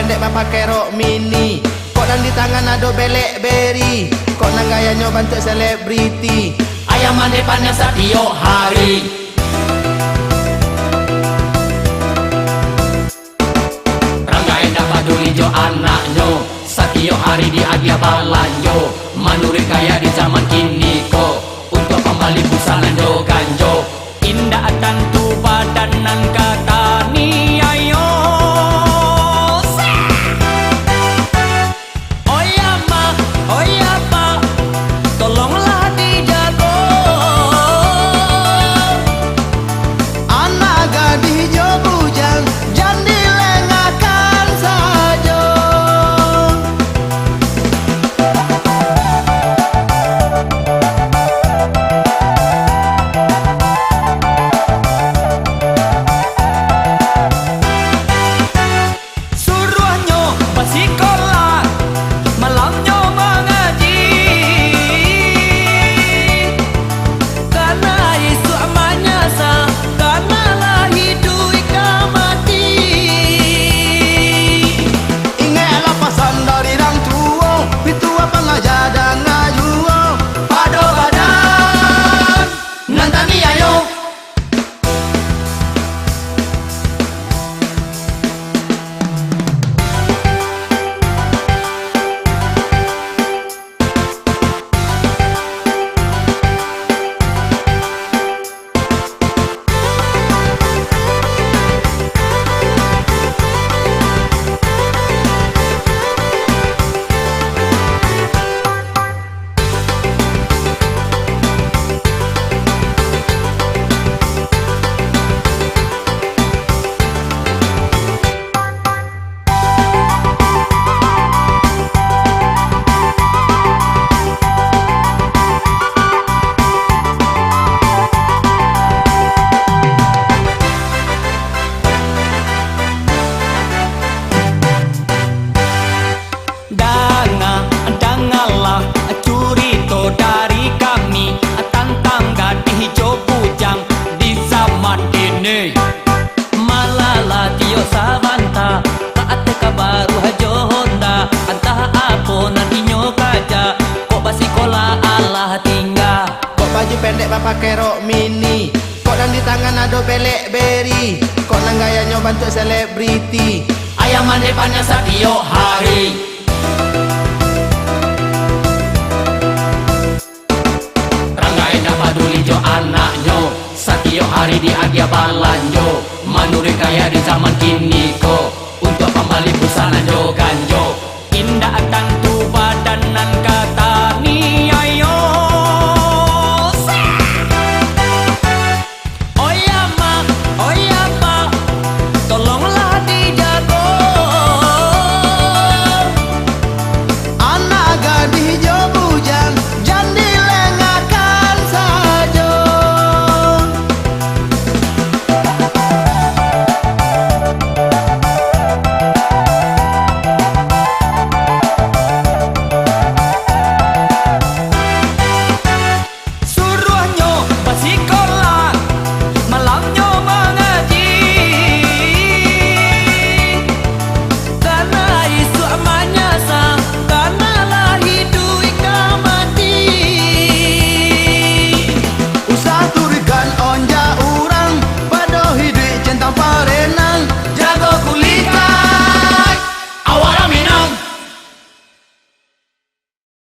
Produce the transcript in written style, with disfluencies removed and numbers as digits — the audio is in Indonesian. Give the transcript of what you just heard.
pendek ma pakai rok mini. Kok dan di tangan ada belek beri. Kok nang gayanya bantu selebriti. Ayam mandepannya setiap hari. Rangga endah paduli jo anaknya. Setiap hari dia balanjo. Manuri kaya di zaman kini ko. Untuk kembali busana jo ganjo. Indah tentu badanan kata ni ayo. Oh ya ma, tolonglah dijago. Anak gadis jo bujang, jangan dilengahkan saja. Suruhnya bersekolah, malamnya mengaji. Karena Yesus amanya sah, karenalah hidup ika mati. Ingatlah pesan dari orang tua, pitua pengajar dan ngajua. Pado badan, nantani ayo. Dengarlah cerita dari kami tentang gadis hijau bujang di zaman ini. Malalah tio sabanta, kaate kabaru hajo honda. Entah apa nantinya kaja, kok basikola Allah tinggal. Kok baju pendek ma pakai rok mini. Kok dan di tangan ada belek beri. Kok nang gayanya bantu selebriti. Ayam mandepannya setiap hari. Rangga endah paduli jo anaknya. Setiap hari dia balanjo. Manuri kaya di zaman kini ko. Untuk kembali busana jo